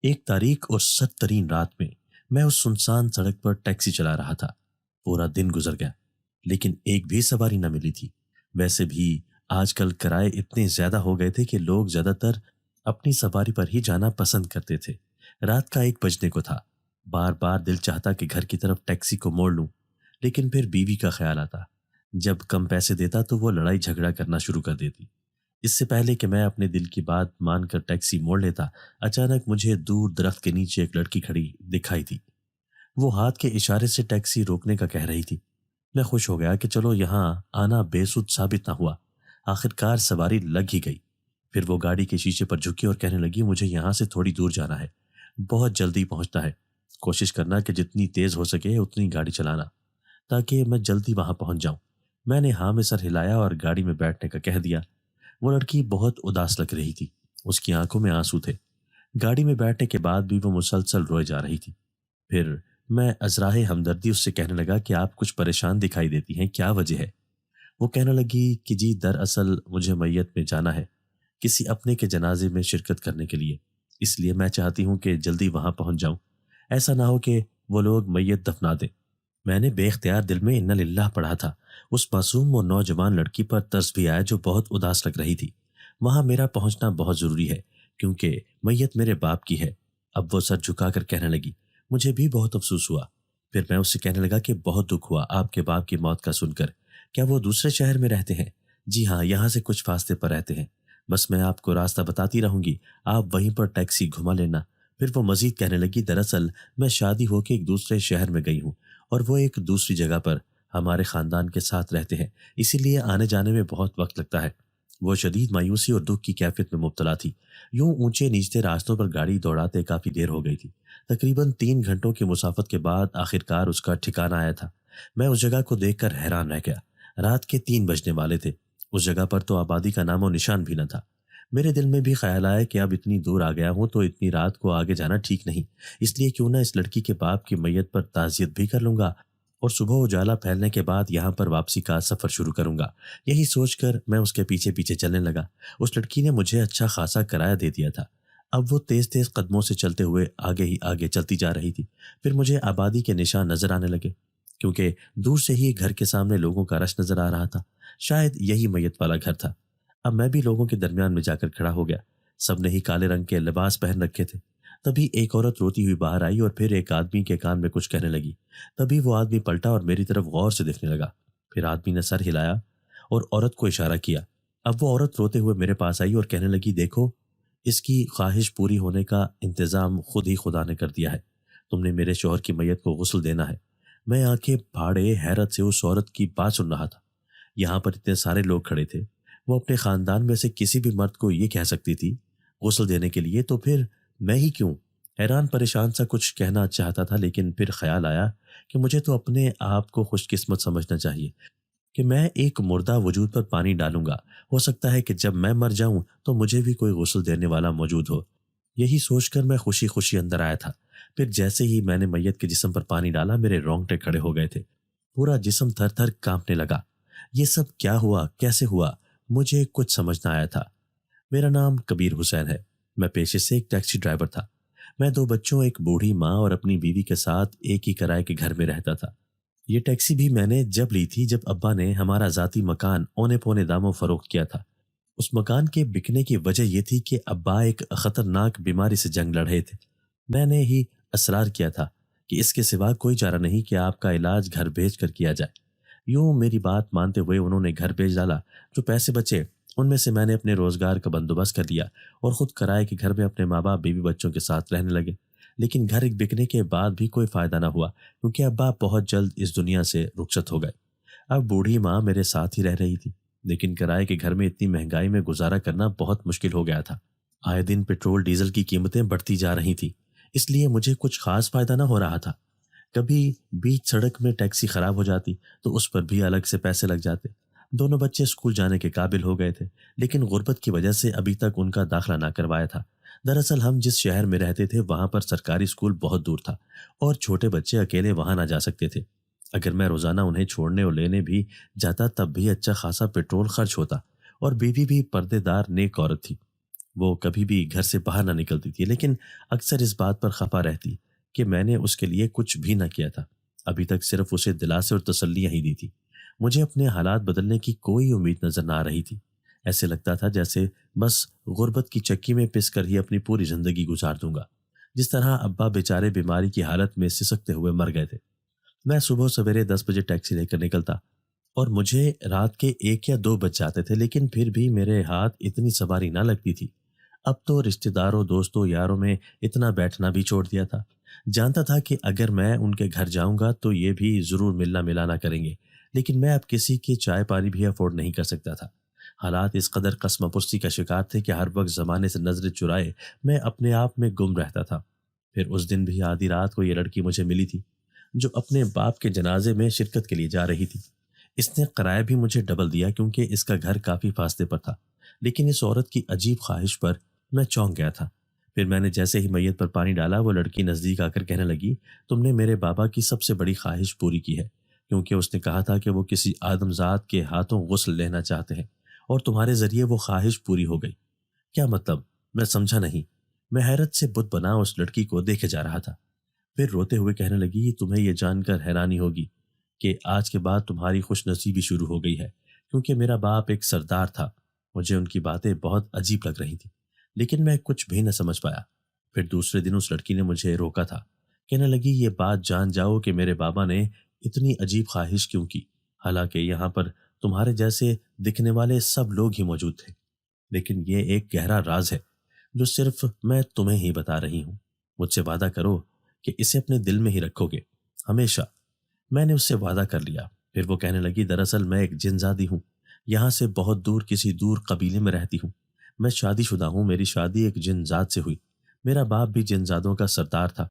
ایک تاریک اور سرد ترین رات میں اس سنسان سڑک پر ٹیکسی چلا رہا تھا۔ پورا دن گزر گیا لیکن ایک بھی سواری نہ ملی تھی۔ ویسے بھی آج کل کرائے اتنے زیادہ ہو گئے تھے کہ لوگ زیادہ تر اپنی سواری پر ہی جانا پسند کرتے تھے۔ رات کا 1 بجنے کو تھا۔ بار بار دل چاہتا کہ گھر کی طرف ٹیکسی کو موڑ لوں، لیکن پھر بیوی کا خیال آتا۔ جب کم پیسے دیتا تو وہ لڑائی جھگڑا کرنا شروع کر دیتی۔ اس سے پہلے کہ میں اپنے دل کی بات مان کر ٹیکسی موڑ لیتا، اچانک مجھے دور درخت کے نیچے ایک لڑکی کھڑی دکھائی تھی۔ وہ ہاتھ کے اشارے سے ٹیکسی روکنے کا کہہ رہی تھی۔ میں خوش ہو گیا کہ چلو یہاں آنا بے سود ثابت نہ ہوا، آخرکار سواری لگ ہی گئی۔ پھر وہ گاڑی کے شیشے پر جھکی اور کہنے لگی، مجھے یہاں سے تھوڑی دور جانا ہے، بہت جلدی پہنچنا ہے، کوشش کرنا کہ جتنی تیز ہو سکے اتنی گاڑی چلانا تاکہ میں جلدی وہاں پہنچ جاؤں۔ میں نے ہاں میں سر ہلایا اور گاڑی میں بیٹھنے کا کہہ دیا۔ وہ لڑکی بہت اداس لگ رہی تھی، اس کی آنکھوں میں آنسو تھے۔ گاڑی میں بیٹھنے کے بعد بھی وہ مسلسل روئے جا رہی تھی۔ پھر میں ازراہ ہمدردی اس سے کہنے لگا کہ آپ کچھ پریشان دکھائی دیتی ہیں، کیا وجہ ہے؟ وہ کہنے لگی کہ جی دراصل مجھے میت میں جانا ہے، کسی اپنے کے جنازے میں شرکت کرنے کے لیے، اس لیے میں چاہتی ہوں کہ جلدی وہاں پہنچ جاؤں، ایسا نہ ہو کہ وہ لوگ میت دفنا دیں۔ میں نے بے اختیار دل میں انا للہ پڑھا تھا۔ اس معصوم اور نوجوان لڑکی پر ترس بھی آیا جو بہت اداس لگ رہی تھی۔ وہاں میرا پہنچنا بہت ضروری ہے کیونکہ میت میرے باپ کی ہے۔ اب وہ سر جھکا کر کہنے لگی۔ مجھے بھی بہت افسوس ہوا۔ پھر میں اس سے کہنے لگا کہ بہت دکھ ہوا آپ کے باپ کی موت کا سن کر۔ کیا وہ دوسرے شہر میں رہتے ہیں؟ جی ہاں، یہاں سے کچھ فاصلے پر رہتے ہیں، بس میں آپ کو راستہ بتاتی رہوں گی، آپ وہیں پر ٹیکسی گھما لینا۔ پھر وہ مزید کہنے لگی، دراصل میں شادی ہو کے ایک دوسرے شہر میں گئی ہوں اور وہ ایک دوسری جگہ پر ہمارے خاندان کے ساتھ رہتے ہیں، اسی لیے آنے جانے میں بہت وقت لگتا ہے۔ وہ شدید مایوسی اور دکھ کی کیفیت میں مبتلا تھی۔ یوں اونچے نیچے راستوں پر گاڑی دوڑاتے کافی دیر ہو گئی تھی۔ تقریباً 3 گھنٹوں کی مسافت کے بعد آخرکار اس کا ٹھکانہ آیا تھا۔ میں اس جگہ کو دیکھ کر حیران رہ گیا۔ رات کے 3 بجنے والے تھے۔ اس جگہ پر تو آبادی کا نام و نشان بھی نہ تھا۔ میرے دل میں بھی خیال آیا کہ اب اتنی دور آ گیا ہوں تو اتنی رات کو آگے جانا ٹھیک نہیں، اس لیے کیوں نہ اس لڑکی کے باپ کی میت پر تعزیت بھی کر لوں گا اور صبح اجالا پھیلنے کے بعد یہاں پر واپسی کا سفر شروع کروں گا۔ یہی سوچ کر میں اس کے پیچھے پیچھے چلنے لگا۔ اس لڑکی نے مجھے اچھا خاصا کرایہ دے دیا تھا۔ اب وہ تیز تیز قدموں سے چلتے ہوئے آگے ہی آگے چلتی جا رہی تھی۔ پھر مجھے آبادی کے نشان نظر آنے لگے کیونکہ دور سے ہی گھر کے سامنے لوگوں کا رش نظر آ رہا تھا۔ شاید یہی میت والا گھر تھا۔ اب میں بھی لوگوں کے درمیان میں جا کر کھڑا ہو گیا۔ سب نے ہی کالے رنگ کے لباس پہن رکھے تھے۔ تبھی ایک عورت روتی ہوئی باہر آئی اور پھر ایک آدمی کے کان میں کچھ کہنے لگی۔ تبھی وہ آدمی پلٹا اور میری طرف غور سے دیکھنے لگا۔ پھر آدمی نے سر ہلایا اور عورت کو اشارہ کیا۔ اب وہ عورت روتے ہوئے میرے پاس آئی اور کہنے لگی، دیکھو اس کی خواہش پوری ہونے کا انتظام خود ہی خدا نے کر دیا ہے۔ تم نے میرے شوہر کی میت کو غسل دینا ہے۔ میں آنکھیں پھاڑے حیرت سے اس عورت کی بات سن رہا تھا۔ یہاں پر اتنے سارے لوگ کھڑے تھے، وہ اپنے خاندان میں سے کسی بھی مرد کو یہ کہہ سکتی تھی غسل دینے کے لیے، تو پھر میں ہی کیوں؟ حیران پریشان سا کچھ کہنا چاہتا تھا لیکن پھر خیال آیا کہ مجھے تو اپنے آپ کو خوش قسمت سمجھنا چاہیے کہ میں ایک مردہ وجود پر پانی ڈالوں گا۔ ہو سکتا ہے کہ جب میں مر جاؤں تو مجھے بھی کوئی غسل دینے والا موجود ہو۔ یہی سوچ کر میں خوشی خوشی اندر آیا تھا۔ پھر جیسے ہی میں نے میت کے جسم پر پانی ڈالا میرے رونگٹے کھڑے ہو گئے تھے، پورا جسم تھر تھر کانپنے لگا۔ یہ سب کیا ہوا، کیسے ہوا؟ مجھے کچھ سمجھ نہ آیا تھا۔ میرا نام کبیر حسین ہے۔ میں پیشے سے ایک ٹیکسی ڈرائیور تھا۔ میں 2 بچوں، ایک بوڑھی ماں اور اپنی بیوی کے ساتھ ایک ہی کرائے کے گھر میں رہتا تھا۔ یہ ٹیکسی بھی میں نے جب لی تھی جب ابا نے ہمارا ذاتی مکان اونے پونے داموں فروخت کیا تھا۔ اس مکان کے بکنے کی وجہ یہ تھی کہ ابا ایک خطرناک بیماری سے جنگ لڑ رہے تھے۔ میں نے ہی اصرار کیا تھا کہ اس کے سوا کوئی چارہ نہیں کہ آپ کا علاج گھر بھیج کر کیا جائے۔ یوں میری بات مانتے ہوئے انہوں نے گھر بھیج ڈالا۔ جو پیسے بچے ان میں سے میں نے اپنے روزگار کا بندوبست کر لیا اور خود کرائے کے گھر میں اپنے ماں باپ بیوی بچوں کے ساتھ رہنے لگے۔ لیکن گھر ایک بکنے کے بعد بھی کوئی فائدہ نہ ہوا کیونکہ ابا بہت جلد اس دنیا سے رخصت ہو گئے۔ اب بوڑھی ماں میرے ساتھ ہی رہ رہی تھی لیکن کرائے کے گھر میں اتنی مہنگائی میں گزارا کرنا بہت مشکل ہو گیا تھا۔ آئے دن پیٹرول ڈیزل کی قیمتیں بڑھتی جا رہی تھیں، اس لیے مجھے کچھ خاص فائدہ نہ ہو رہا تھا۔ کبھی بیچ سڑک میں ٹیکسی خراب ہو جاتی تو اس پر بھی الگ سے پیسے لگ جاتے۔ دونوں بچے اسکول جانے کے قابل ہو گئے تھے لیکن غربت کی وجہ سے ابھی تک ان کا داخلہ نہ کروایا تھا۔ دراصل ہم جس شہر میں رہتے تھے وہاں پر سرکاری اسکول بہت دور تھا اور چھوٹے بچے اکیلے وہاں نہ جا سکتے تھے۔ اگر میں روزانہ انہیں چھوڑنے اور لینے بھی جاتا تب بھی اچھا خاصا پیٹرول خرچ ہوتا اور بیوی بھی پردے دار نیک عورت تھی۔ وہ کبھی بھی گھر سے باہر نہ نکلتی تھی، لیکن اکثر اس بات پر خفا رہتی کہ میں نے اس کے لیے کچھ بھی نہ کیا تھا، ابھی تک صرف اسے دلاسے اور تسلیاں ہی دی تھی۔ مجھے اپنے حالات بدلنے کی کوئی امید نظر نہ آ رہی تھی۔ ایسے لگتا تھا جیسے بس غربت کی چکی میں پس کر ہی اپنی پوری زندگی گزار دوں گا، جس طرح ابا بیچارے بیماری کی حالت میں سسکتے ہوئے مر گئے تھے۔ میں صبح سویرے 10 بجے ٹیکسی لے کر نکلتا اور مجھے رات کے 1 یا 2 بج جاتے تھے، لیکن پھر بھی میرے ہاتھ اتنی سواری نہ لگتی تھی۔ اب تو رشتہ داروں، دوستوں، یاروں میں اتنا بیٹھنا بھی چھوڑ دیا تھا۔ جانتا تھا کہ اگر میں ان کے گھر جاؤں گا تو یہ بھی ضرور ملنا ملانا کریں گے، لیکن میں اب کسی کے چائے پانی بھی افورڈ نہیں کر سکتا تھا۔ حالات اس قدر قسم پرسی کا شکار تھے کہ ہر وقت زمانے سے نظریں چرائے میں اپنے آپ میں گم رہتا تھا۔ پھر اس دن بھی آدھی رات کو یہ لڑکی مجھے ملی تھی جو اپنے باپ کے جنازے میں شرکت کے لیے جا رہی تھی۔ اس نے کرایہ بھی مجھے ڈبل دیا کیونکہ اس کا گھر کافی فاصلے پر تھا، لیکن اس عورت کی عجیب خواہش پر میں چونک گیا تھا۔ پھر میں نے جیسے ہی میت پر پانی ڈالا، وہ لڑکی نزدیک آ کر کہنے لگی، تم نے میرے بابا کی سب سے بڑی خواہش پوری کی ہے، کیونکہ اس نے کہا تھا کہ وہ کسی آدم ذات کے ہاتھوں غسل لینا چاہتے ہیں اور تمہارے ذریعے وہ خواہش پوری ہو گئی۔ کیا مطلب؟ میں سمجھا نہیں۔ میں حیرت سے بت بنا اس لڑکی کو دیکھے جا رہا تھا۔ پھر روتے ہوئے کہنے لگی، تمہیں یہ جان کر حیرانی ہوگی کہ آج کے بعد تمہاری خوش نصیبی شروع ہو گئی ہے، کیونکہ میرا باپ ایک سردار تھا۔ مجھے ان کی باتیں بہت عجیب لگ رہی تھیں، لیکن میں کچھ بھی نہ سمجھ پایا۔ پھر دوسرے دن اس لڑکی نے مجھے روکا تھا، کہنے لگی، یہ بات جان جاؤ کہ میرے بابا نے اتنی عجیب خواہش کیوں کی، حالانکہ یہاں پر تمہارے جیسے دکھنے والے سب لوگ ہی موجود تھے، لیکن یہ ایک گہرا راز ہے جو صرف میں تمہیں ہی بتا رہی ہوں۔ مجھ سے وعدہ کرو کہ اسے اپنے دل میں ہی رکھو گے ہمیشہ۔ میں نے اس سے وعدہ کر لیا۔ پھر وہ کہنے لگی، دراصل میں ایک جن زادی ہوں، یہاں سے بہت دور کسی دور قبیلے میں رہتی ہوں۔ میں شادی شدہ ہوں، میری شادی ایک جن زاد سے ہوئی۔ میرا باپ بھی جن زادوں کا سردار تھا۔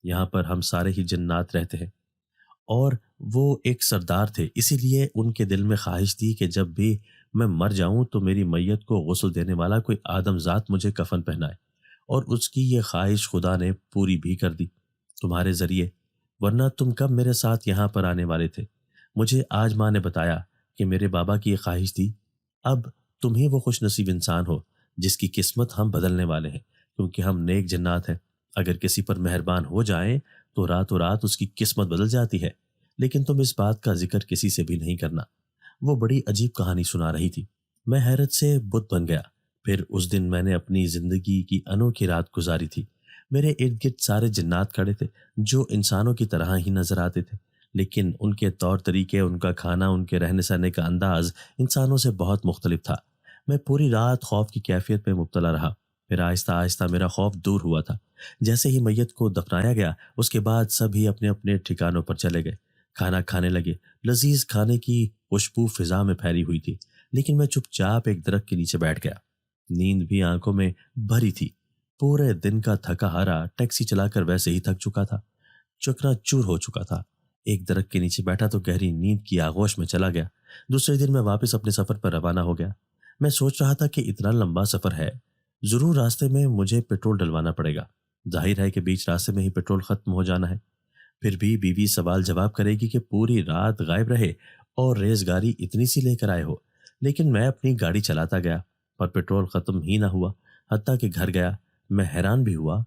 یہاں پر ہم سارے ہی جنات رہتے ہیں، اور وہ ایک سردار تھے، اسی لیے ان کے دل میں خواہش تھی کہ جب بھی میں مر جاؤں تو میری میت کو غسل دینے والا کوئی آدم ذات مجھے کفن پہنائے، اور اس کی یہ خواہش خدا نے پوری بھی کر دی تمہارے ذریعے، ورنہ تم کب میرے ساتھ یہاں پر آنے والے تھے؟ مجھے آج ماں نے بتایا کہ میرے بابا کی یہ خواہش تھی۔ اب تم ہی وہ خوش نصیب انسان ہو جس کی قسمت ہم بدلنے والے ہیں، کیونکہ ہم نیک جنات ہیں۔ اگر کسی پر مہربان ہو جائیں تو راتوں رات اس کی قسمت بدل جاتی ہے، لیکن تم اس بات کا ذکر کسی سے بھی نہیں کرنا۔ وہ بڑی عجیب کہانی سنا رہی تھی۔ میں حیرت سے بت بن گیا۔ پھر اس دن میں نے اپنی زندگی کی انوکھی رات گزاری تھی۔ میرے ارد گرد سارے جنات کھڑے تھے جو انسانوں کی طرح ہی نظر آتے تھے، لیکن ان کے طور طریقے، ان کا کھانا، ان کے رہنے سہنے کا انداز انسانوں سے بہت مختلف تھا۔ میں پوری رات خوف کی کیفیت میں مبتلا رہا۔ پھر آہستہ آہستہ میرا خوف دور ہوا تھا۔ جیسے ہی میت کو دفنایا گیا، اس کے بعد سبھی اپنے اپنے ٹھکانوں پر چلے گئے، کھانا کھانے لگے۔ لذیذ کھانے کی خوشبو فضا میں پھیلی ہوئی تھی، لیکن میں چپ چاپ ایک درخت کے نیچے بیٹھ گیا۔ نیند بھی آنکھوں میں بھری تھی۔ پورے دن کا تھکا ہارا ٹیکسی چلا کر ویسے ہی تھک چکا تھا، چکنا چور ہو چکا تھا۔ ایک درخت کے نیچے بیٹھا تو گہری نیند کی آغوش میں چلا گیا۔ دوسرے دن میں واپس اپنے سفر پر روانہ ہو گیا۔ میں سوچ رہا تھا کہ اتنا لمبا سفر ہے، ضرور راستے میں مجھے پیٹرول ڈلوانا پڑے گا۔ ظاہر ہے کہ بیچ راستے میں ہی پیٹرول ختم ہو جانا ہے۔ پھر بھی بیوی سوال جواب کرے گی کہ پوری رات غائب رہے اور ریز گاڑی اتنی سی لے کر آئے ہو۔ لیکن میں اپنی گاڑی چلاتا گیا، پر پیٹرول ختم ہی نہ ہوا۔ حتیٰ کہ گھر گیا میں حیران بھی ہوا،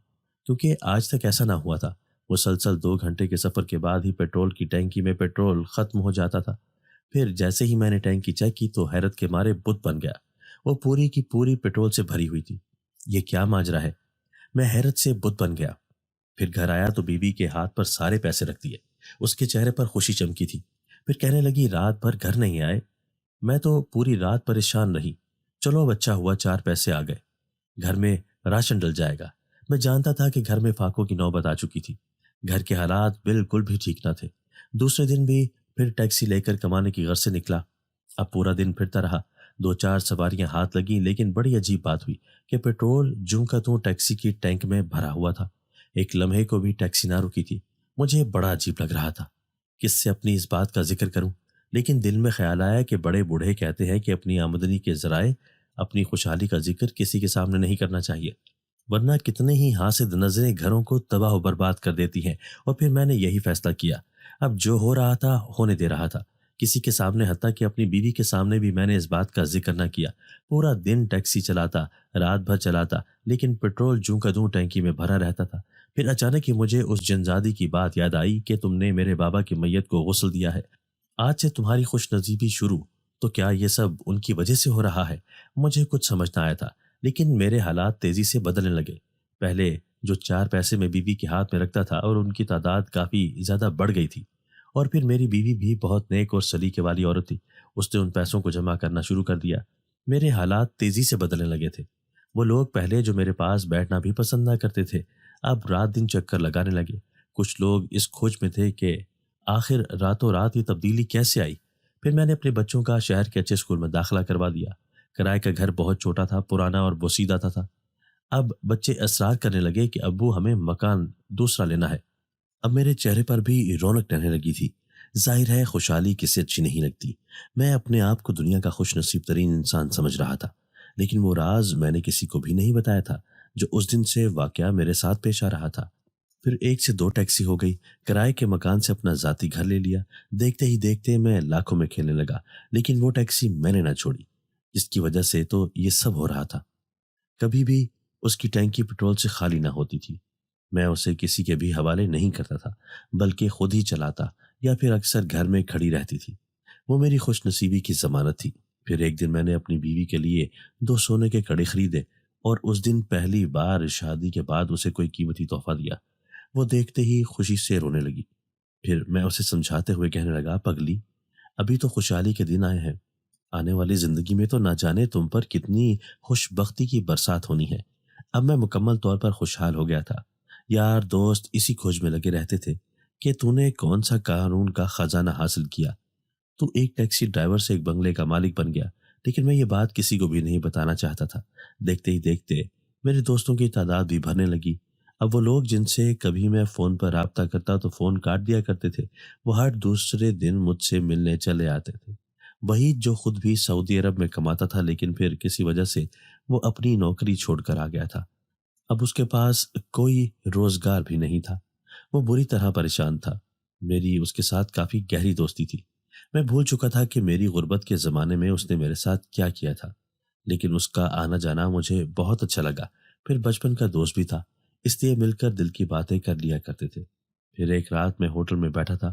کیونکہ آج تک ایسا نہ ہوا تھا۔ مسلسل 2 گھنٹے کے سفر کے بعد ہی پیٹرول کی ٹینکی میں پیٹرول ختم ہو جاتا تھا۔ پھر جیسے ہی میں نے ٹینکی چیک کی تو حیرت کے مارے بت بن گیا۔ وہ پوری کی پوری پیٹرول سے بھری ہوئی تھی۔ یہ کیا ماجرا ہے؟ میں حیرت سے بت بن گیا۔ پھر گھر آیا تو بیوی کے ہاتھ پر سارے پیسے رکھ دیے۔ اس کے چہرے پر خوشی چمکی تھی۔ پھر کہنے لگی، رات بھر گھر نہیں آئے؟ میں تو پوری رات پریشان رہی۔ چلو اب اچھا ہوا 4 پیسے آ گئے، گھر میں راشن ڈل جائے گا۔ میں جانتا تھا کہ گھر میں فاقوں کی نوبت آ چکی تھی۔ گھر کے حالات بالکل بھی ٹھیک نہ تھے۔ دوسرے دن بھی پھر ٹیکسی لے کر کمانے کی غرض سے نکلا۔ اب پورا دن پھرتا رہا۔ 2-4 سواریاں ہاتھ لگیں، لیکن بڑی عجیب بات ہوئی کہ پیٹرول جوں کا توں ٹیکسی کی ٹینک میں بھرا ہوا تھا۔ ایک لمحے کو بھی ٹیکسی نہ رکی تھی۔ مجھے بڑا عجیب لگ رہا تھا۔ کس سے اپنی اس بات کا ذکر کروں؟ لیکن دل میں خیال آیا کہ بڑے بوڑھے کہتے ہیں کہ اپنی آمدنی کے ذرائع، اپنی خوشحالی کا ذکر کسی کے سامنے نہیں کرنا چاہیے، ورنہ کتنے ہی حاسد نظریں گھروں کو تباہ و برباد کر دیتی ہیں۔ اور پھر میں نے یہی فیصلہ کیا۔ اب جو ہو رہا تھا ہونے دے رہا تھا، کسی کے سامنے، حتیٰ کہ اپنی بیوی کے سامنے بھی میں نے اس بات کا ذکر نہ کیا۔ پورا دن ٹیکسی چلاتا، رات بھر چلاتا، لیکن پیٹرول جوں کا دوں ٹینکی میں بھرا رہتا تھا۔ پھر اچانک ہی مجھے اس جنزادی کی بات یاد آئی کہ تم نے میرے بابا کی میت کو غسل دیا ہے، آج سے تمہاری خوش نصیبی شروع۔ تو کیا یہ سب ان کی وجہ سے ہو رہا ہے؟ مجھے کچھ سمجھ نہ آیا تھا، لیکن میرے حالات تیزی سے بدلنے لگے۔ پہلے جو 4 پیسے میں بیوی کے ہاتھ میں رکھتا تھا، اور ان کی تعداد کافی زیادہ بڑھ گئی تھی۔ اور پھر میری بیوی بھی بہت نیک اور سلیقے والی عورت تھی، اس نے ان پیسوں کو جمع کرنا شروع کر دیا۔ میرے حالات تیزی سے بدلنے لگے تھے۔ وہ لوگ پہلے جو میرے پاس بیٹھنا بھی پسند نہ کرتے تھے، اب رات دن چکر لگانے لگے۔ کچھ لوگ اس کھوج میں تھے کہ آخر راتوں رات یہ تبدیلی کیسے آئی۔ پھر میں نے اپنے بچوں کا شہر کے اچھے اسکول میں داخلہ کروا دیا۔ کرائے کا گھر بہت چھوٹا تھا، پرانا اور بوسیدہ تھا۔ اب بچے اصرار کرنے لگے کہ ابو ہمیں مکان دوسرا لینا ہے۔ اب میرے چہرے پر بھی رونق رہنے لگی تھی۔ ظاہر ہے خوشحالی کسی اچھی نہیں لگتی۔ میں اپنے آپ کو دنیا کا خوش نصیب ترین انسان سمجھ رہا تھا، لیکن وہ راز میں نے کسی کو بھی نہیں بتایا تھا جو اس دن سے واقعہ میرے ساتھ پیش آ رہا تھا۔ پھر 1 سے 2 ٹیکسی ہو گئی، کرائے کے مکان سے اپنا ذاتی گھر لے لیا۔ دیکھتے ہی دیکھتے میں لاکھوں میں کھیلنے لگا، لیکن وہ ٹیکسی میں نے نہ چھوڑی، جس کی وجہ سے تو یہ سب ہو رہا تھا۔ کبھی بھی اس کی ٹینکی پیٹرول سے خالی نہ ہوتی تھی۔ میں اسے کسی کے بھی حوالے نہیں کرتا تھا، بلکہ خود ہی چلاتا، یا پھر اکثر گھر میں کھڑی رہتی تھی۔ وہ میری خوش نصیبی کی ضمانت تھی۔ پھر ایک دن میں نے اپنی بیوی کے لیے 2 سونے کے کڑے خریدے، اور اس دن پہلی بار شادی کے بعد اسے کوئی قیمتی تحفہ دیا۔ وہ دیکھتے ہی خوشی سے رونے لگی۔ پھر میں اسے سمجھاتے ہوئے کہنے لگا، پگلی، ابھی تو خوشحالی کے دن آئے ہیں، آنے والی زندگی میں تو نہ جانے تم پر کتنی خوش بختی کی برسات ہونی ہے۔ اب میں مکمل طور پر خوشحال ہو گیا تھا۔ یار دوست اسی کھوج میں لگے رہتے تھے کہ تو نے کون سا قانون کا خزانہ حاصل کیا، تو ایک ٹیکسی ڈرائیور سے ایک بنگلے کا مالک بن گیا۔ لیکن میں یہ بات کسی کو بھی نہیں بتانا چاہتا تھا۔ دیکھتے ہی دیکھتے میرے دوستوں کی تعداد بھی بڑھنے لگی۔ اب وہ لوگ جن سے کبھی میں فون پر رابطہ کرتا تو فون کاٹ دیا کرتے تھے، وہ ہر دوسرے دن مجھ سے ملنے چلے آتے تھے۔ وہی جو خود بھی سعودی عرب میں کماتا تھا، لیکن پھر کسی وجہ سے وہ اپنی نوکری چھوڑ کر آ گیا تھا۔ اب اس کے پاس کوئی روزگار بھی نہیں تھا۔ وہ بری طرح پریشان تھا۔ میری اس کے ساتھ کافی گہری دوستی تھی۔ میں بھول چکا تھا کہ میری غربت کے زمانے میں اس نے میرے ساتھ کیا کیا تھا، لیکن اس کا آنا جانا مجھے بہت اچھا لگا۔ پھر بچپن کا دوست بھی تھا، اس لیے مل کر دل کی باتیں کر لیا کرتے تھے۔ پھر ایک رات میں ہوٹل میں بیٹھا تھا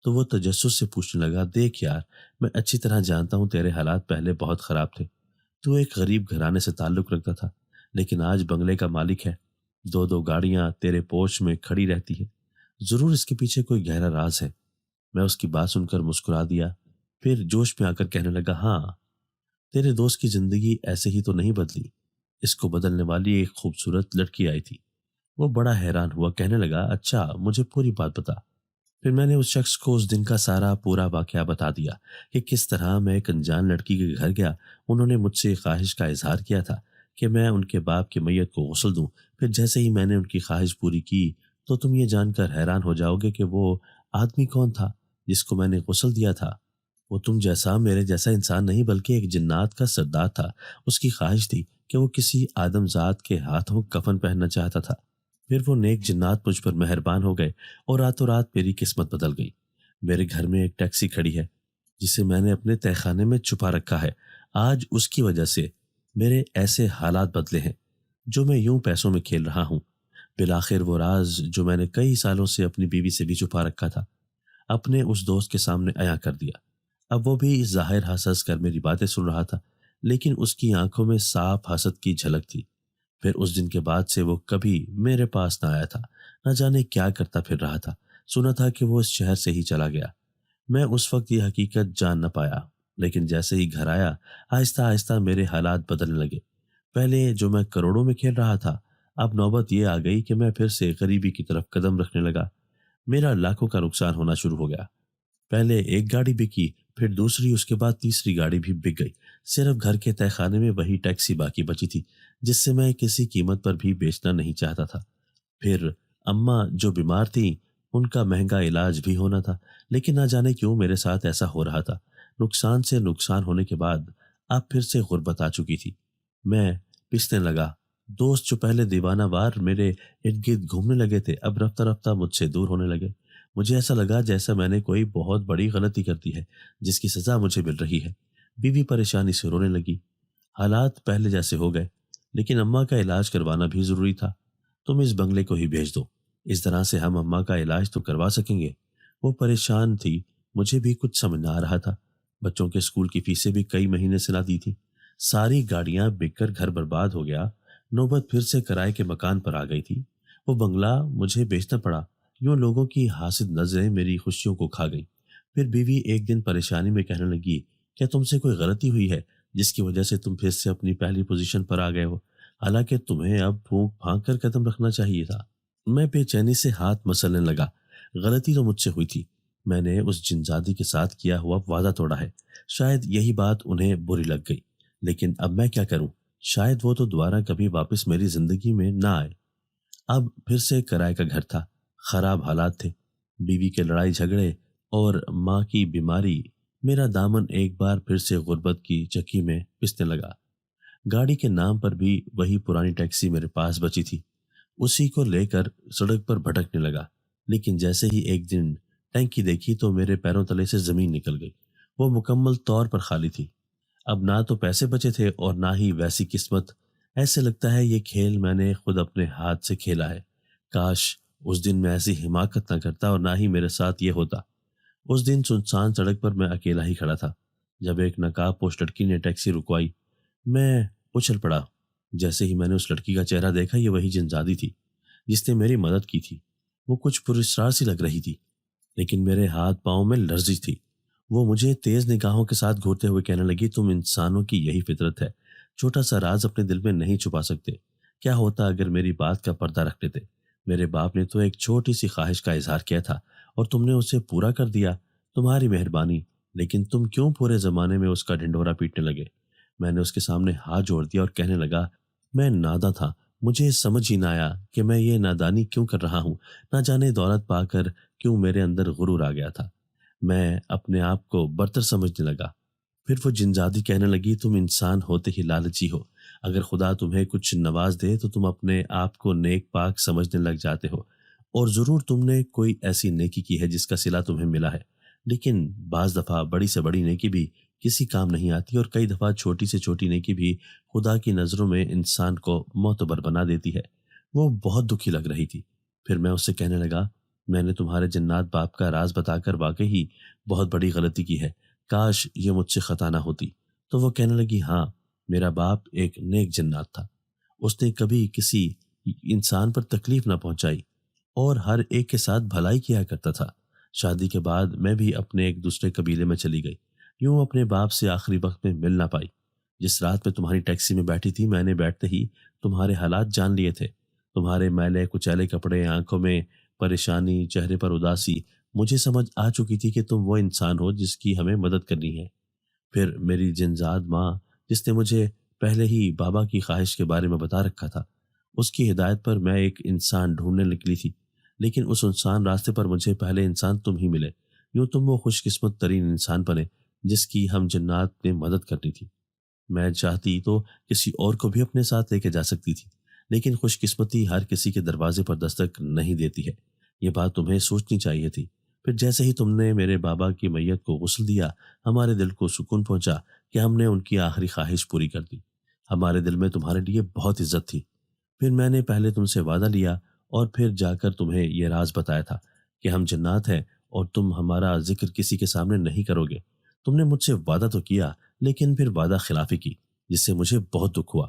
تو وہ تجسس سے پوچھنے لگا، دیکھ یار، میں اچھی طرح جانتا ہوں تیرے حالات پہلے بہت خراب تھے۔ تو ایک غریب گھرانے سے تعلق رکھتا تھا، لیکن آج بنگلے کا مالک ہے، 2 گاڑیاں تیرے پوش میں کھڑی رہتی ہے۔ ضرور اس کے پیچھے کوئی گہرا راز ہے۔ میں اس کی بات سن کر مسکرا دیا، پھر جوش میں آ کر کہنے لگا، ہاں، تیرے دوست کی زندگی ایسے ہی تو نہیں بدلی، اس کو بدلنے والی ایک خوبصورت لڑکی آئی تھی۔ وہ بڑا حیران ہوا، کہنے لگا، اچھا، مجھے پوری بات بتا۔ پھر میں نے اس شخص کو اس دن کا سارا پورا واقعہ بتا دیا کہ کس طرح میں ایک انجان لڑکی کے گھر گیا۔ انہوں نے مجھ سے خواہش کا اظہار کیا تھا کہ میں ان کے باپ کی میت کو غسل دوں۔ پھر جیسے ہی میں نے ان کی خواہش پوری کی تو تم یہ جان کر حیران ہو جاؤ گے کہ وہ آدمی کون تھا جس کو میں نے غسل دیا تھا۔ وہ تم جیسا، میرے جیسا انسان نہیں، بلکہ ایک جنات کا سردار تھا۔ اس کی خواہش تھی کہ وہ کسی آدم ذات کے ہاتھوں کفن پہننا چاہتا تھا۔ پھر وہ نیک جنات مجھ پر مہربان ہو گئے اور راتوں رات میری قسمت بدل گئی۔ میرے گھر میں ایک ٹیکسی کھڑی ہے جسے میں نے اپنے تہہ خانے میں چھپا رکھا ہے۔ آج اس کی وجہ سے میرے ایسے حالات بدلے ہیں جو میں یوں پیسوں میں کھیل رہا ہوں۔ بالآخر وہ راز جو میں نے کئی سالوں سے اپنی بیوی سے بھی چھپا رکھا تھا، اپنے اس دوست کے سامنے عیاں کر دیا۔ اب وہ بھی ظاہر ہنس کر میری باتیں سن رہا تھا، لیکن اس کی آنکھوں میں صاف حسد کی جھلک تھی۔ پھر اس دن کے بعد سے وہ کبھی میرے پاس نہ آیا تھا، نہ جانے کیا کرتا پھر رہا تھا۔ سنا تھا کہ وہ اس شہر سے ہی چلا گیا۔ میں اس وقت یہ حقیقت جان نہ پایا، لیکن جیسے ہی گھر آیا آہستہ آہستہ میرے حالات بدلنے لگے۔ پہلے جو میں کروڑوں میں کھیل رہا تھا، اب نوبت یہ آ گئی کہ میں پھر سے غریبی کی طرف قدم رکھنے لگا۔ میرا لاکھوں کا نقصان ہونا شروع ہو گیا۔ پہلے ایک گاڑی بکی، پھر دوسری، اس کے بعد تیسری گاڑی بھی بک گئی۔ صرف گھر کے تہہ خانے میں وہی ٹیکسی باقی بچی تھی جس سے میں کسی قیمت پر بھی بیچنا نہیں چاہتا تھا۔ پھر اماں جو بیمار تھیں، ان کا مہنگا علاج بھی ہونا تھا، لیکن نہ جانے کیوں میرے ساتھ ایسا ہو رہا تھا۔ نقصان سے نقصان ہونے کے بعد اب پھر سے غربت آ چکی تھی۔ میں پسنے لگا۔ دوست جو پہلے دیوانہ وار میرے ارد گرد گھومنے لگے تھے، اب رفتہ رفتہ مجھ سے دور ہونے لگے۔ مجھے ایسا لگا جیسا میں نے کوئی بہت بڑی غلطی کر دی ہے جس کی سزا مجھے مل رہی ہے۔ بیوی پریشانی سے رونے لگی۔ حالات پہلے جیسے ہو گئے، لیکن اماں کا علاج کروانا بھی ضروری تھا۔ تم اس بنگلے کو ہی بھیج دو، اس طرح سے ہم اماں کا علاج تو کروا سکیں گے۔ وہ پریشان تھی، مجھے بھی کچھ سمجھ نہ آ رہا تھا۔ بچوں کے اسکول کی فیسیں بھی کئی مہینے سے نہ دی تھی، ساری گاڑیاں بک کر گھر برباد ہو گیا، نوبت پھر سے کرائے کے مکان پر آ گئی تھی۔ وہ بنگلہ مجھے بیچنا پڑا، یوں لوگوں کی حاسد نظریں میری خوشیوں کو کھا گئی۔ پھر بیوی ایک دن پریشانی میں کہنے لگی، کیا تم سے کوئی غلطی ہوئی ہے جس کی وجہ سے تم پھر سے اپنی پہلی پوزیشن پر آ گئے ہو، حالانکہ تمہیں اب پھونک پھانک کر قدم رکھنا چاہیے تھا؟ میں بے چینی سے ہاتھ مسلنے لگا۔ غلطی تو مجھ سے ہوئی تھی، میں نے اس جنزادی کے ساتھ کیا ہوا وعدہ توڑا ہے، شاید یہی بات انہیں بری لگ گئی، لیکن اب میں کیا کروں؟ شاید وہ تو دوبارہ کبھی واپس میری زندگی میں نہ آئے۔ اب پھر سے کرائے کا گھر تھا، خراب حالات تھے، بیوی کے لڑائی جھگڑے اور ماں کی بیماری، میرا دامن ایک بار پھر سے غربت کی چکی میں پسنے لگا۔ گاڑی کے نام پر بھی وہی پرانی ٹیکسی میرے پاس بچی تھی، اسی کو لے کر سڑک پر بھٹکنے لگا، لیکن جیسے ہی ایک دن ٹینکی دیکھی تو میرے پیروں تلے سے زمین نکل گئی۔ وہ مکمل طور پر خالی تھی، اب نہ تو پیسے بچے تھے اور نہ ہی ویسی قسمت۔ ایسے لگتا ہے یہ کھیل میں نے خود اپنے ہاتھ سے کھیلا ہے، کاش اس دن میں ایسی حماقت نہ کرتا اور نہ ہی میرے ساتھ یہ ہوتا۔ اس دن سنسان سڑک پر میں اکیلا ہی کھڑا تھا، جب ایک نقاب پوش لڑکی نے ٹیکسی رکوائی، میں اچھل پڑا۔ جیسے ہی میں نے اس لڑکی کا چہرہ دیکھا، یہ وہی جنزادی تھی جس نے میری مدد کی تھی۔ وہ کچھ پراسرار سی لگ رہی تھی، لیکن میرے ہاتھ پاؤں میں لرزش تھی۔ وہ مجھے تیز نگاہوں کے ساتھ گھورتے ہوئے کہنے لگی، تم انسانوں کی یہی فطرت ہے، چھوٹا سا راز اپنے دل میں نہیں چھپا سکتے۔ کیا ہوتا اگر میری بات کا پردہ رکھ لیتے؟ میرے باپ نے تو ایک چھوٹی سی خواہش کا اظہار کیا تھا اور تم نے اسے پورا کر دیا، تمہاری مہربانی، لیکن تم کیوں پورے زمانے میں اس کا ڈھنڈورا پیٹنے لگے؟ میں نے اس کے سامنے ہاتھ جوڑ دیا اور کہنے لگا، میں ناداں تھا، مجھے سمجھ ہی نہ آیا کہ میں یہ نادانی کیوں کر رہا ہوں، نہ جانے دولت پا کر کیوں میرے اندر غرور آ گیا تھا، میں اپنے آپ کو برتر سمجھنے لگا۔ پھر وہ جنزادی کہنے لگی، تم انسان ہوتے ہی لالچی ہو، اگر خدا تمہیں کچھ نواز دے تو تم اپنے آپ کو نیک پاک سمجھنے لگ جاتے ہو، اور ضرور تم نے کوئی ایسی نیکی کی ہے جس کا صلہ تمہیں ملا ہے، لیکن بعض دفعہ بڑی سے بڑی نیکی بھی کسی کام نہیں آتی، اور کئی دفعہ چھوٹی سے چھوٹی نیکی بھی خدا کی نظروں میں انسان کو معتبر بنا دیتی ہے۔ وہ بہت دکھی لگ رہی تھی۔ پھر میں اس سے کہنے لگا، میں نے تمہارے جنات باپ کا راز بتا کر واقعی بہت بڑی غلطی کی ہے، کاش یہ مجھ سے خطا نہ ہوتی۔ تو وہ کہنے لگی، ہاں، میرا باپ ایک نیک جنات تھا، اس نے کبھی کسی انسان پر تکلیف نہ پہنچائی اور ہر ایک کے ساتھ بھلائی کیا کرتا تھا۔ شادی کے بعد میں بھی اپنے ایک دوسرے قبیلے میں چلی گئی، یوں اپنے باپ سے آخری وقت میں مل نہ پائی۔ جس رات میں تمہاری ٹیکسی میں بیٹھی تھی، میں نے بیٹھتے ہی تمہارے حالات جان لیے تھے، تمہارے میلے کچیلے کپڑے، آنکھوں میں پریشانی، چہرے پر اداسی، مجھے سمجھ آ چکی تھی کہ تم وہ انسان ہو جس کی ہمیں مدد کرنی ہے۔ پھر میری جنزاد ماں، جس نے مجھے پہلے ہی بابا کی خواہش کے بارے میں بتا رکھا تھا، اس کی ہدایت پر میں ایک انسان ڈھونڈنے نکلی تھی، لیکن اس انسان راستے پر مجھے پہلے انسان تم ہی ملے، یوں تم وہ خوش قسمت ترین انسان بنے جس کی ہم جنات نے مدد کرنی تھی۔ میں چاہتی تو کسی اور کو بھی اپنے ساتھ لے کے جا سکتی تھی، لیکن خوش قسمتی ہر کسی کے دروازے پر دستک نہیں دیتی ہے، یہ بات تمہیں سوچنی چاہیے تھی۔ پھر جیسے ہی تم نے میرے بابا کی میت کو غسل دیا، ہمارے دل کو سکون پہنچا کہ ہم نے ان کی آخری خواہش پوری کر دی۔ ہمارے دل میں تمہارے لیے بہت عزت تھی۔ پھر میں نے پہلے تم سے وعدہ لیا اور پھر جا کر تمہیں یہ راز بتایا تھا کہ ہم جنات ہیں اور تم ہمارا ذکر کسی کے سامنے نہیں کرو گے۔ تم نے مجھ سے وعدہ تو کیا، لیکن پھر وعدہ خلافی کی، جس سے مجھے بہت دکھ ہوا۔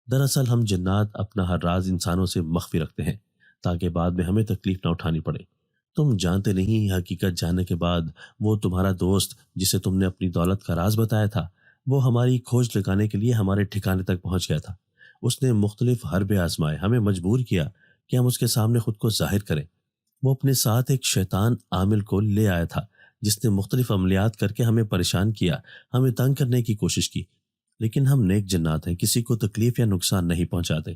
دراصل ہم جنات اپنا ہر راز انسانوں سے مخفی رکھتے ہیں تاکہ بعد میں ہمیں تکلیف نہ اٹھانی پڑے۔ تم جانتے نہیں، حقیقت جاننے کے بعد وہ تمہارا دوست جسے تم نے اپنی دولت کا راز بتایا تھا، وہ ہماری کھوج لگانے کے لیے ہمارے ٹھکانے تک پہنچ گیا تھا۔ اس نے مختلف حربے آزمائے، ہمیں مجبور کیا کہ ہم اس کے سامنے خود کو ظاہر کریں۔ وہ اپنے ساتھ ایک شیطان عامل کو لے آیا تھا جس نے مختلف عملیات کر کے ہمیں پریشان کیا، ہمیں تنگ کرنے کی کوشش کی، لیکن ہم نیک جنات ہیں، کسی کو تکلیف یا نقصان نہیں پہنچاتے،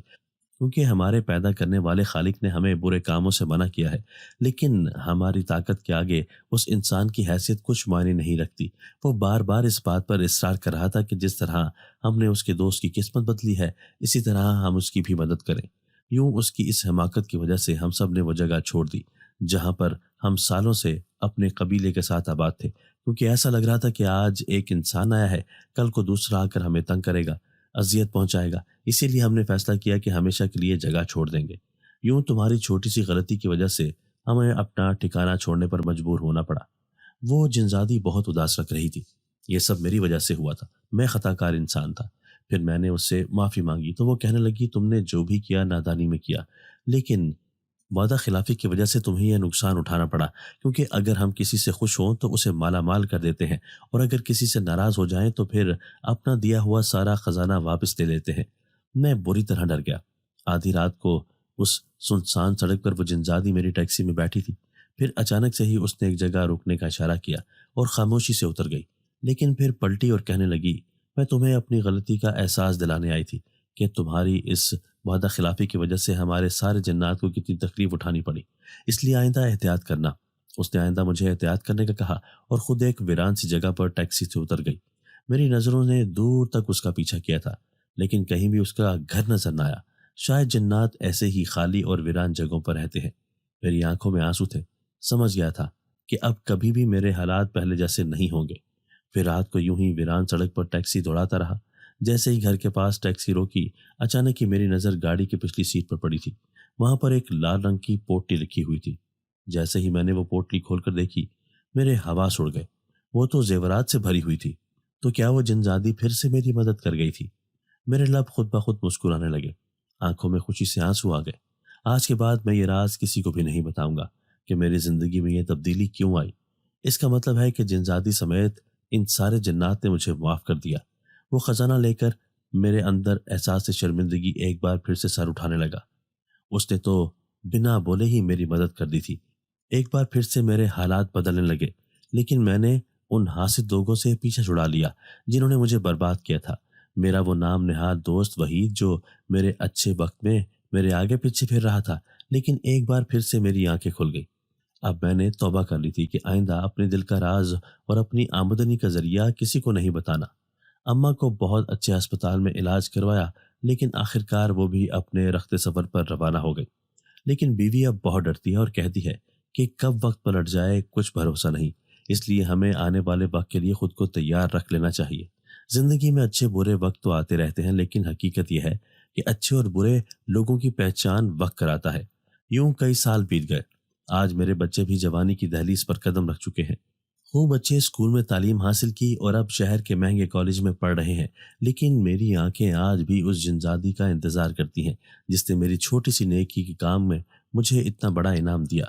کیونکہ ہمارے پیدا کرنے والے خالق نے ہمیں برے کاموں سے منع کیا ہے۔ لیکن ہماری طاقت کے آگے اس انسان کی حیثیت کچھ معنی نہیں رکھتی۔ وہ بار بار اس بات پر اصرار کر رہا تھا کہ جس طرح ہم نے اس کے دوست کی قسمت بدلی ہے، اسی طرح ہم اس کی بھی مدد کریں۔ یوں اس کی اس حماقت کی وجہ سے ہم سب نے وہ جگہ چھوڑ دی جہاں پر ہم سالوں سے اپنے قبیلے کے ساتھ آباد تھے، کیونکہ ایسا لگ رہا تھا کہ آج ایک انسان آیا ہے، کل کو دوسرا آ کر ہمیں تنگ کرے گا، اذیت پہنچائے گا۔ اسی لیے ہم نے فیصلہ کیا کہ ہمیشہ کے لیے جگہ چھوڑ دیں گے۔ یوں تمہاری چھوٹی سی غلطی کی وجہ سے ہمیں اپنا ٹھکانہ چھوڑنے پر مجبور ہونا پڑا۔ وہ جنزادی بہت اداس رکھ رہی تھی۔ یہ سب میری وجہ سے ہوا تھا، میں خطا کار انسان تھا۔ پھر میں نے اس سے معافی مانگی تو وہ کہنے لگی تم نے جو بھی کیا نادانی میں کیا، لیکن وعدہ خلافی کی وجہ سے تمہیں یہ نقصان اٹھانا پڑا، کیونکہ اگر ہم کسی سے خوش ہوں تو اسے مالا مال کر دیتے ہیں، اور اگر کسی سے ناراض ہو جائیں تو پھر اپنا دیا ہوا سارا خزانہ واپس لے لیتے ہیں۔ میں بری طرح ڈر گیا۔ آدھی رات کو اس سنسان سڑک پر وہ جنزادی میری ٹیکسی میں بیٹھی تھی۔ پھر اچانک سے ہی اس نے ایک جگہ رکنے کا اشارہ کیا اور خاموشی سے اتر گئی، لیکن پھر پلٹی اور کہنے لگی میں تمہیں اپنی غلطی کا احساس دلانے آئی تھی کہ تمہاری اس وعدہ خلافی کی وجہ سے ہمارے سارے جنات کو کتنی تکلیف اٹھانی پڑی، اس لیے آئندہ احتیاط کرنا۔ اس نے آئندہ مجھے احتیاط کرنے کا کہا اور خود ایک ویران سی جگہ پر ٹیکسی سے اتر گئی۔ میری نظروں نے دور تک اس کا پیچھا کیا تھا، لیکن کہیں بھی اس کا گھر نظر نہ آیا۔ شاید جنات ایسے ہی خالی اور ویران جگہوں پر رہتے ہیں۔ میری آنکھوں میں آنسو تھے۔ سمجھ گیا تھا کہ اب کبھی بھی میرے حالات پہلے جیسے نہیں ہوں گے۔ پھر رات کو یوں ہی ویران سڑک پر ٹیکسی دوڑاتا رہا۔ جیسے ہی گھر کے پاس ٹیکسی روکی، اچانک ہی میری نظر گاڑی کی پچھلی سیٹ پر پڑی تھی۔ وہاں پر ایک لال رنگ کی پوٹلی لکھی ہوئی تھی۔ جیسے ہی میں نے وہ پوٹلی کھول کر دیکھی، میرے حواس اڑ گئے۔ وہ تو زیورات سے بھری ہوئی تھی۔ تو کیا وہ جنزادی پھر سے میری مدد کر گئی تھی؟ میرے لب خود بخود مسکرانے لگے، آنکھوں میں خوشی سے آنسو آ گئے۔ آج کے بعد میں یہ راز کسی کو بھی نہیں بتاؤں گا کہ میری زندگی میں یہ تبدیلی کیوں آئی۔ اس کا مطلب ہے کہ جنزادی سمیت ان سارے جنات نے مجھے معاف کر دیا۔ وہ خزانہ لے کر میرے اندر احساس شرمندگی ایک بار پھر سے سر اٹھانے لگا۔ اس نے تو بنا بولے ہی میری مدد کر دی تھی۔ ایک بار پھر سے میرے حالات بدلنے لگے، لیکن میں نے ان حاسد لوگوں سے پیچھا چھڑا لیا جنہوں نے مجھے برباد کیا تھا۔ میرا وہ نام نہاد دوست وحید جو میرے اچھے وقت میں میرے آگے پیچھے پھر رہا تھا، لیکن ایک بار پھر سے میری آنکھیں کھل گئی۔ اب میں نے توبہ کر لی تھی کہ آئندہ اپنے دل کا راز اور اپنی آمدنی کا ذریعہ کسی کو نہیں بتانا۔ اماں کو بہت اچھے ہسپتال میں علاج کروایا، لیکن آخرکار وہ بھی اپنے رخت سفر پر روانہ ہو گئی۔ لیکن بیوی اب بہت ڈرتی ہے اور کہتی ہے کہ کب وقت پلٹ جائے کچھ بھروسہ نہیں، اس لیے ہمیں آنے والے وقت کے لیے خود کو تیار رکھ لینا چاہیے۔ زندگی میں اچھے برے وقت تو آتے رہتے ہیں، لیکن حقیقت یہ ہے کہ اچھے اور برے لوگوں کی پہچان وقت کراتا ہے۔ یوں کئی سال بیت گئے۔ آج میرے بچے بھی جوانی کی دہلیز پر قدم رکھ چکے ہیں۔ خوب اچھے اسکول میں تعلیم حاصل کی اور اب شہر کے مہنگے کالج میں پڑھ رہے ہیں، لیکن میری آنکھیں آج بھی اس جنزادی کا انتظار کرتی ہیں جس نے میری چھوٹی سی نیکی کے کام میں مجھے اتنا بڑا انعام دیا۔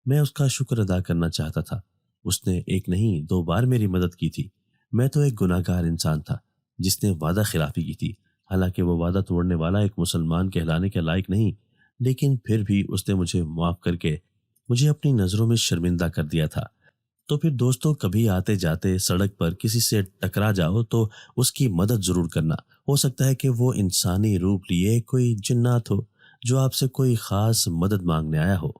میں اس کا شکر ادا کرنا چاہتا تھا۔ اس نے ایک نہیں 2 بار میری مدد کی تھی۔ میں تو ایک گناہ گار انسان تھا جس نے وعدہ خلافی کی تھی، حالانکہ وہ وعدہ توڑنے والا ایک مسلمان کہلانے کے لائق نہیں، لیکن پھر بھی اس نے مجھے معاف کر کے مجھے اپنی نظروں میں شرمندہ کر دیا تھا۔ تو پھر دوستوں، کبھی آتے جاتے سڑک پر کسی سے ٹکرا جاؤ تو اس کی مدد ضرور کرنا۔ ہو سکتا ہے کہ وہ انسانی روپ لیے کوئی جنات ہو جو آپ سے کوئی خاص مدد مانگنے آیا ہو۔